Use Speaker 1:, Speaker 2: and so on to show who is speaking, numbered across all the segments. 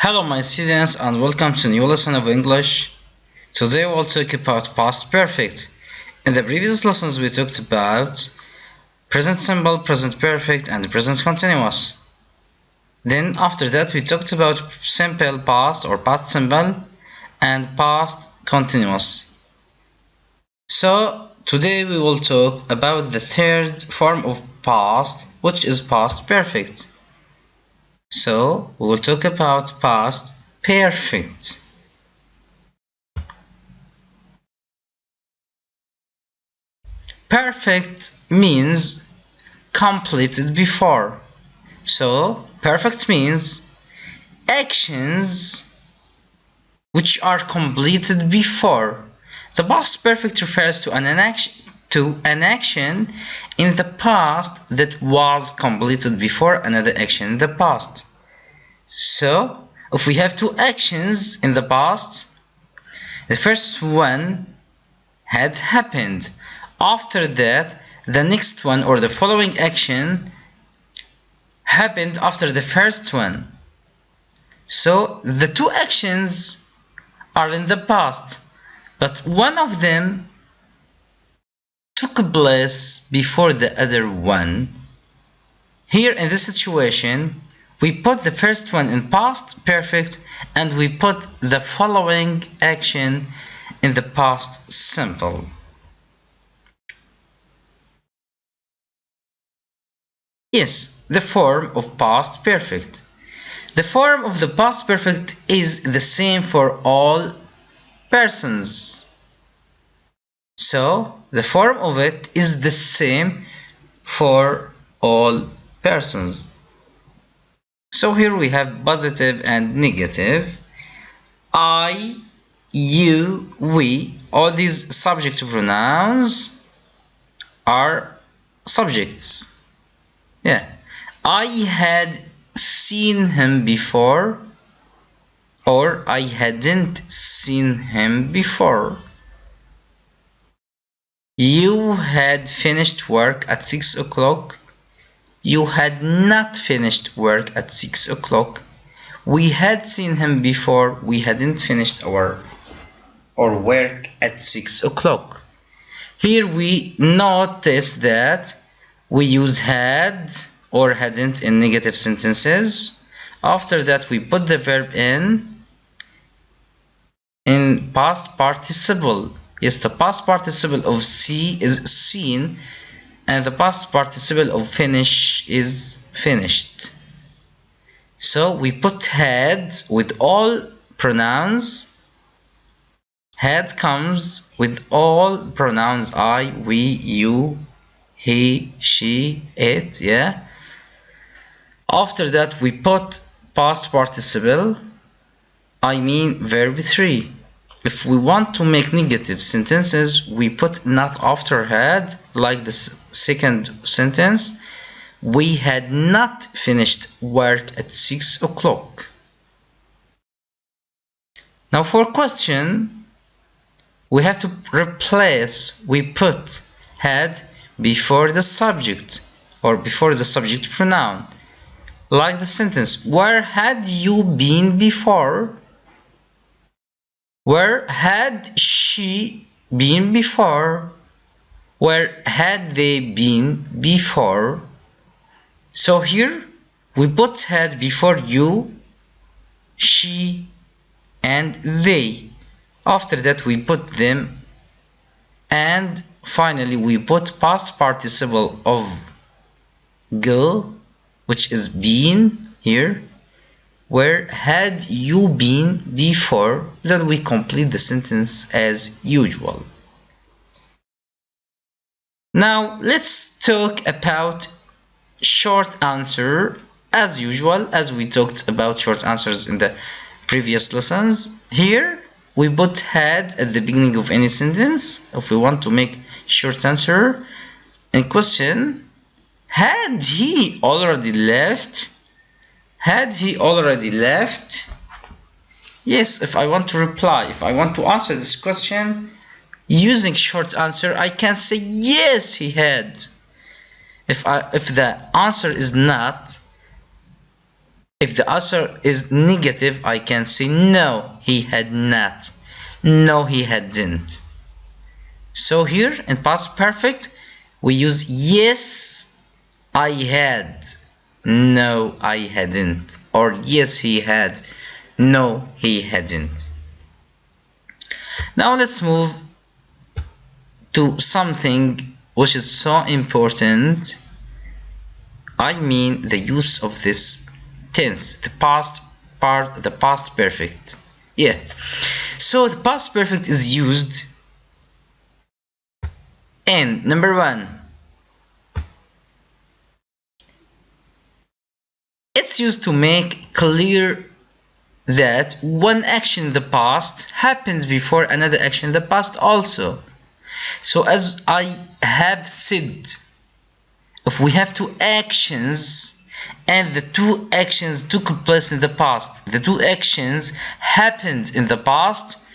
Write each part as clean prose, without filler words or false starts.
Speaker 1: Hello my students and welcome to a new lesson of English. Today we'll talk about past perfect. In the previous lessons we talked about present simple, present perfect and present continuous. Then after that we talked about simple past or past simple and past continuous. So today we will talk about the third form of past, which is past perfect. So we will talk about past perfect. Perfect means completed before. So perfect means actions which are completed before. The past perfect refers to an action in the past that was completed before another action in the past. So if we have two actions in the past, the first one had happened. After that, the next one or the following action happened after the first one. So the two actions are in the past, but one of them took place before the other one. Here in this situation, we put the first one in past perfect and we put the following action in the past simple. Yes, the form of past perfect. The form of the past perfect is the same for all persons. So the form of it is the same for all persons. So here we have positive and negative. I, you, we, all these subject pronouns are subjects. Yeah, I had seen him before, or I hadn't seen him before. You had finished work at 6 o'clock. You had not finished work at 6 o'clock. We had seen him before. We hadn't finished our work at 6 o'clock. Here we notice that we use had or hadn't in negative sentences. After that we put the verb in past participle. Yes, the past participle of see is seen and the past participle of finish is finished. So we put had with all pronouns. Had comes with all pronouns I, we, you, he, she, it, yeah. After that we put past participle, I mean verb 3. If we want to make negative sentences, we put not after had, like the second sentence. We had not finished work at 6 o'clock. Now for question, we have to replace, we put had before the subject or before the subject pronoun. Like the sentence, where had you been before? Where had she been before? Where had they been before? So here we put had before you, she, and they. After that we put them, and finally we put past participle of go, which is been here. Where had you been before? Then we complete the sentence as usual. Now let's talk about short answer as usual, as we talked about short answers in the previous lessons. Here we put had at the beginning of any sentence if we want to make short answer. In question, had he already left? Had he already left? Yes, if I want to reply, if I want to answer this question using short answer, I can say yes, he had. If the answer is not, If the answer is negative, I can say no, he had not. No, he hadn't. So here in past perfect, we use yes, I had. No, I hadn't. Or yes, he had. No, he hadn't. Now let's move to something which is so important. I mean the use of this tense, the past part, the past perfect. Yeah. So the past perfect is used in number 1. It's used to make clear that one action in the past happened before another action in the past also. So as I have said, if we have two actions and the two actions took place in the past, the two actions happened in the past,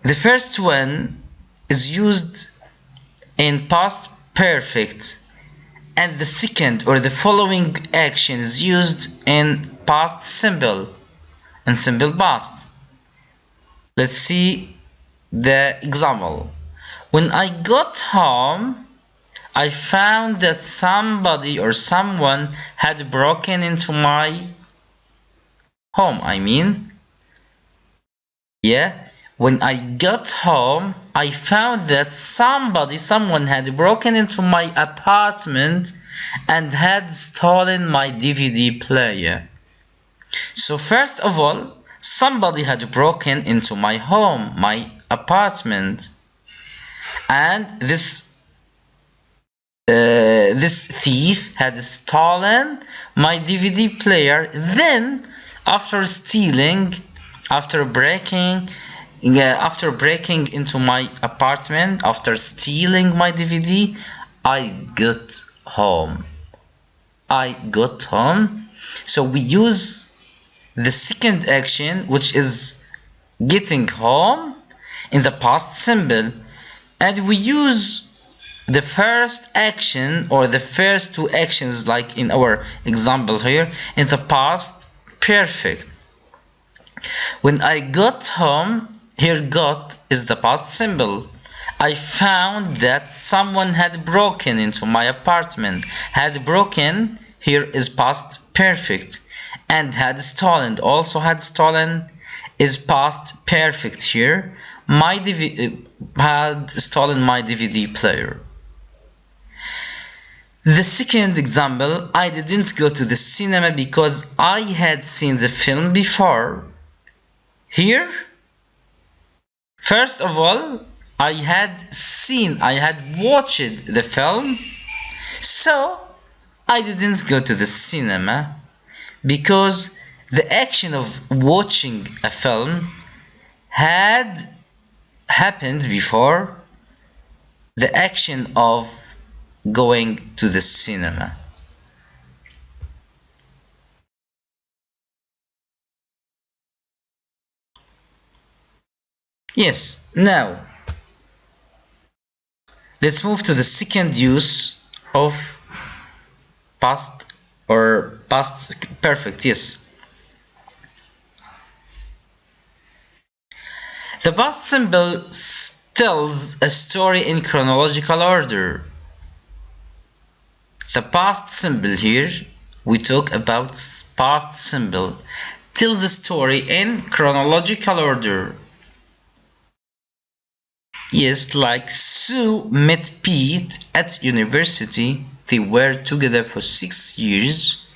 Speaker 1: the first one is used in past perfect and the second or the following action is used in past simple and simple past. Let's see the example. When I got home, I found that somebody or someone had broken into my home. When I got home, I found that someone had broken into my apartment and had stolen my DVD player. So first of all, somebody had broken into my home, my apartment, and this thief had stolen my DVD player. Then after breaking into my apartment, after stealing my DVD, I got home. So we use the second action, which is getting home, in the past simple, and we use the first action or the first two actions, like in our example here, in the past perfect. When I got home, here got is the past simple. I found that someone had broken into my apartment. Had broken here is past perfect, and had stolen is past perfect here. Had stolen my DVD player. The second example, I didn't go to the cinema because I had seen the film before. Here, first of all, I had watched the film, so I didn't go to the cinema because the action of watching a film had happened before the action of going to the cinema. Yes, now let's move to the second use of past or past perfect. Yes, the past simple tells a story in chronological order. The past simple here, we talk about past simple, tells a story in chronological order. Yes, like Sue met Pete at university. They were together for 6 years.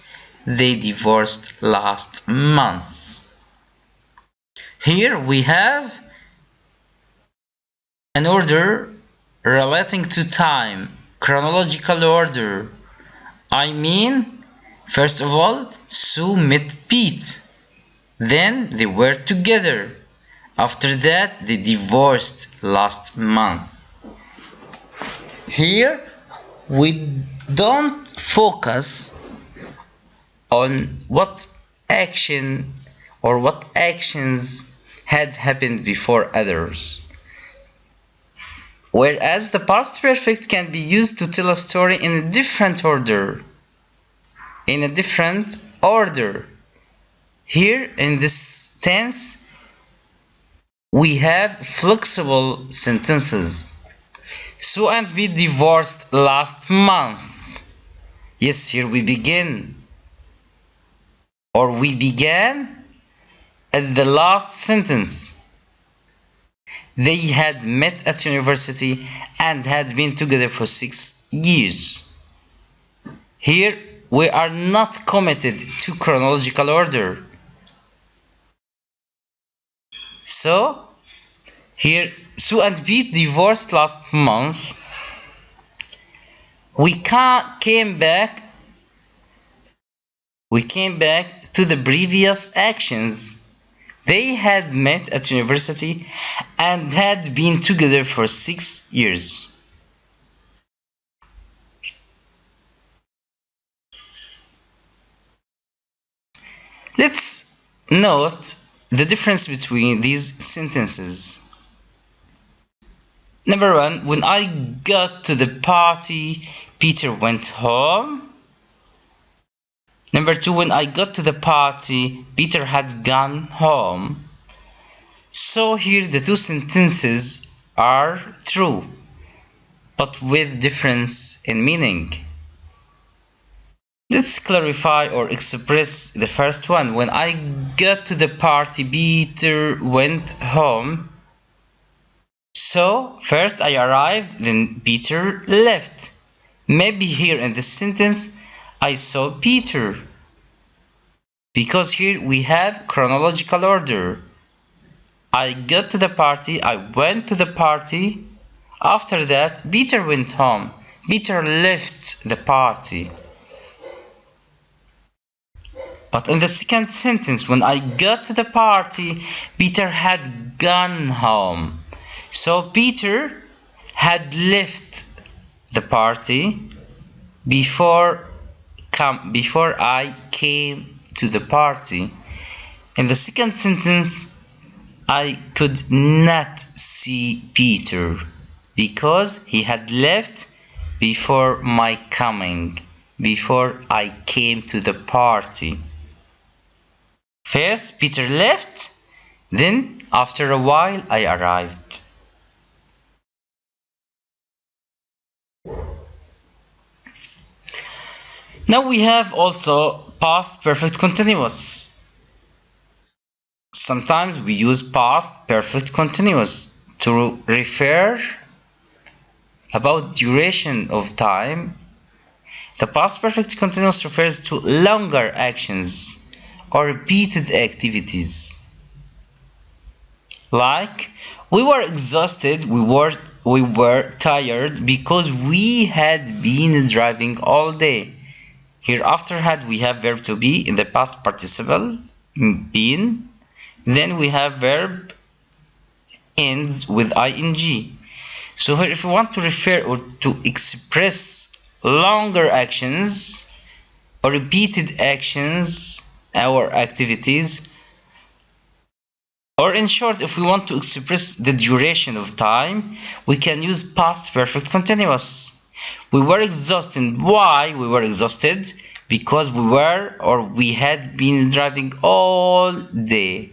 Speaker 1: They divorced last month. Here we have an order relating to time, chronological order. I mean, first of all, Sue met Pete. Then they were together. After that, they divorced last month. Here, we don't focus on what action or what actions had happened before others. Whereas the past perfect can be used to tell a story in a different order. in a different order. Here in this tense, we have flexible sentences. Sue and Pete divorced last month. Yes, here we begin, or we began at the last sentence. They had met at university and had been together for 6 years. Here we are not committed to chronological order. So here, Sue and Pete divorced last month. We came back to the previous actions. They had met at university and had been together for 6 years. Let's note the difference between these sentences. Number 1, when I got to the party, Peter went home. Number 2, when I got to the party, Peter had gone home. So here the two sentences are true, but with difference in meaning. Let's clarify or express the first one. When I got to the party, Peter went home. So first I arrived, then Peter left. Maybe here in this sentence I saw Peter, because here we have chronological order. I got to the party, I went to the party. After that, Peter went home. Peter left the party. But in the second sentence, when I got to the party, Peter had gone home. So Peter had left the party before I came to the party. In the second sentence, I could not see Peter because he had left before my coming, before I came to the party. First, Peter left, then after a while I arrived. Now we have also past perfect continuous. Sometimes we use past perfect continuous to refer about duration of time. The past perfect continuous refers to longer actions or repeated activities. Like, we were exhausted, we were tired because we had been driving all day. Here after had we have verb to be in the past participle, been. Then we have verb ends with ing. So here if we want to refer or to express longer actions or repeated actions or activities, or in short, if we want to express the duration of time, we can use past perfect continuous. We were exhausted. Why we were exhausted? Because we had been driving all day.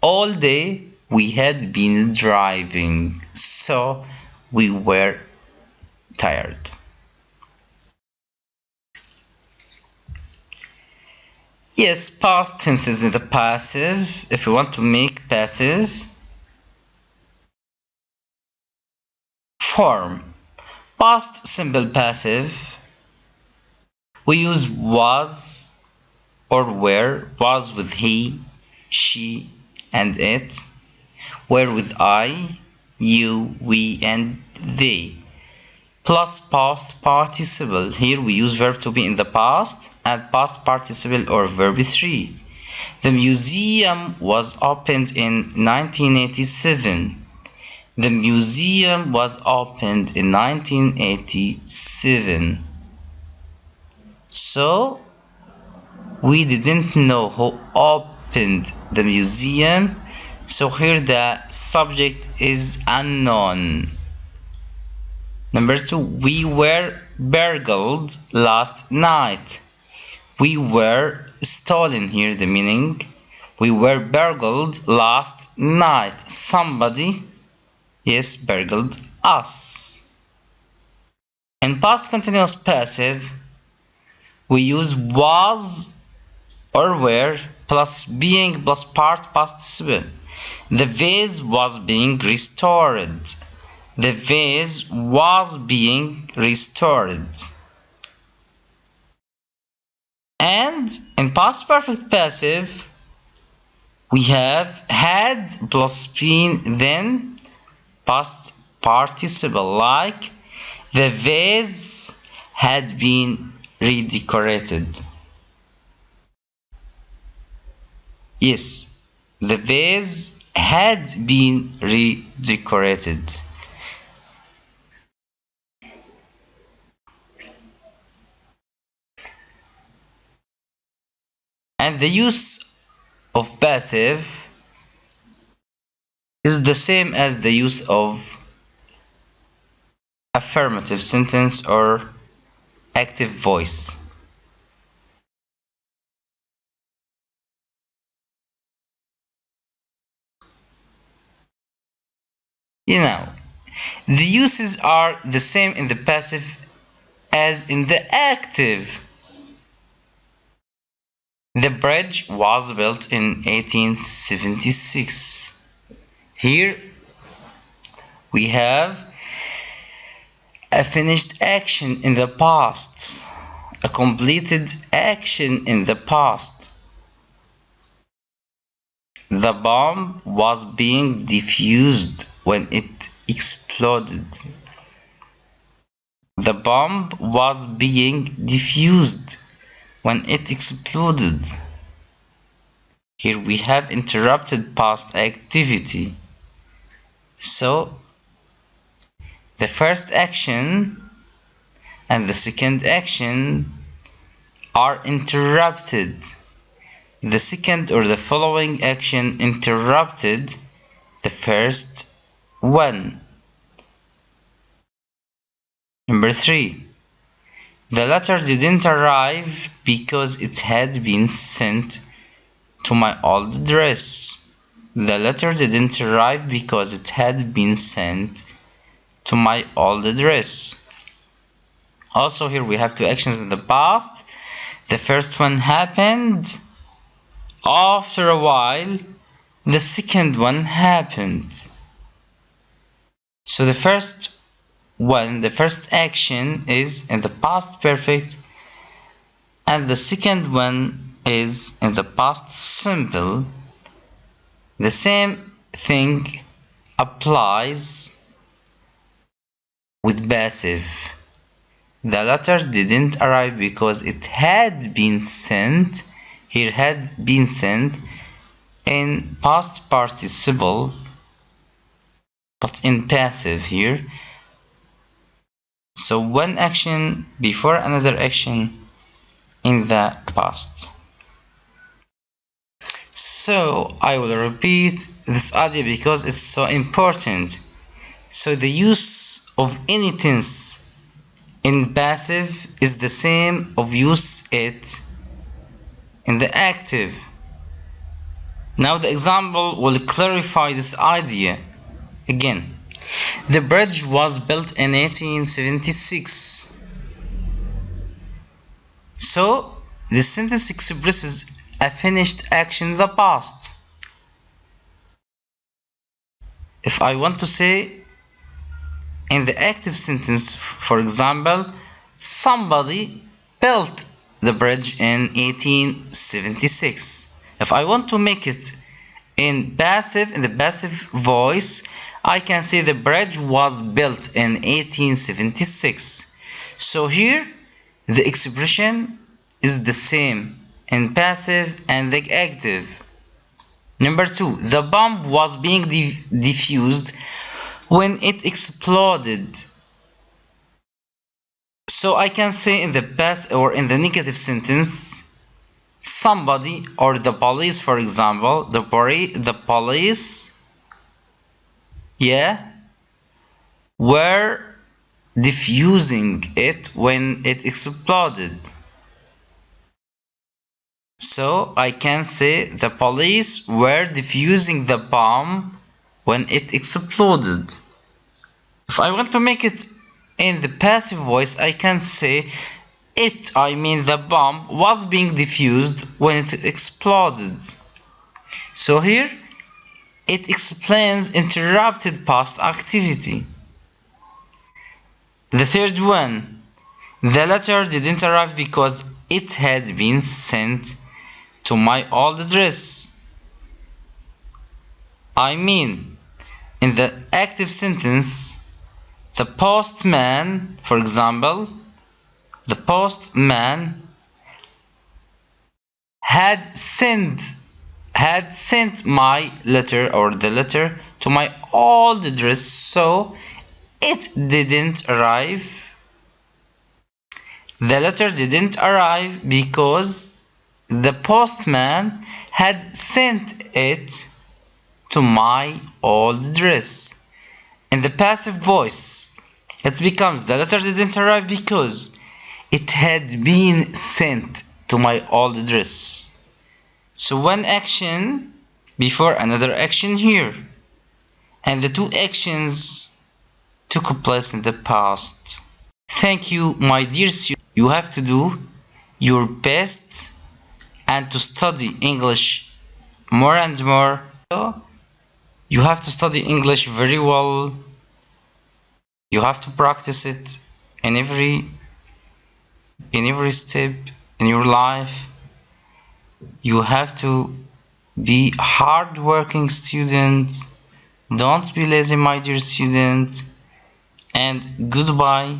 Speaker 1: All day we had been driving, so we were tired. Yes, past tenses in the passive. If we want to make passive form, past simple passive, we use was or were. Was with he, she, and it. Were with I, you, we, and they. Plus past participle. Here we use verb to be in the past and past participle or verb 3. The museum was opened in 1987. The museum was opened in 1987. So we didn't know who opened the museum, so here the subject is unknown. Number 2, we were burgled last night. We were stolen. Here the meaning. We were burgled last night. Somebody, yes, burgled us. In past continuous passive, we use was or were plus being plus part participle. The vase was being restored. The vase was being restored. And in past perfect passive, we have had plus been, then past participle, like the vase had been redecorated. Yes, the vase had been redecorated. And the use of passive is the same as the use of affirmative sentence or active voice. You know, the uses are the same in the passive as in the active. The bridge was built in 1876. Here we have a finished action in the past, a completed action in the past. The bomb was being defused when it exploded. The bomb was being diffused when it exploded. Here we have interrupted past activity. So the first action and the second action are interrupted. The second or the following action interrupted the first one. Number 3. The letter didn't arrive because it had been sent to my old address. The letter didn't arrive because it had been sent to my old address. Also here we have two actions in the past. The first one happened. After a while, the second one happened. So the first action is in the past perfect, and the second one is in the past simple. The same thing applies with passive. The letter didn't arrive because it had been sent. Here had been sent in past participle, but in passive here. So one action before another action in the past. So I will repeat this idea because it's so important. So the use of any tense in passive is the same of use it in the active. Now the example will clarify this idea. Again, the bridge was built in 1876. So the sentence expresses a finished action in the past. If I want to say in the active sentence, for example, somebody built the bridge in 1876. If I want to make it in the passive voice, I can say the bridge was built in 1876. So here the expression is the same in passive and the active. Number 2, the bomb was being diffused when it exploded. So I can say in the past or in the negative sentence, somebody or the police, for example, the police, were diffusing it when it exploded. So I can say the police were diffusing the bomb when it exploded. If I want to make it in the passive voice, I can say the bomb was being diffused when it exploded. So here it explains interrupted past activity. The third one, the letter didn't arrive because it had been sent to my old address. In the active sentence, the postman, for example, the postman had sent my letter or the letter to my old address, so it didn't arrive. The letter didn't arrive because the postman had sent it to my old address. In the passive voice, it becomes the letter didn't arrive because it had been sent to my old address. So one action before another action here, and the two actions took place in the past. Thank you, my dear students. You have to do your best and to study English more and more. You have to study English very well. You have to practice it in every step in your life. You have to be hard-working student. Don't be lazy, my dear student. And goodbye.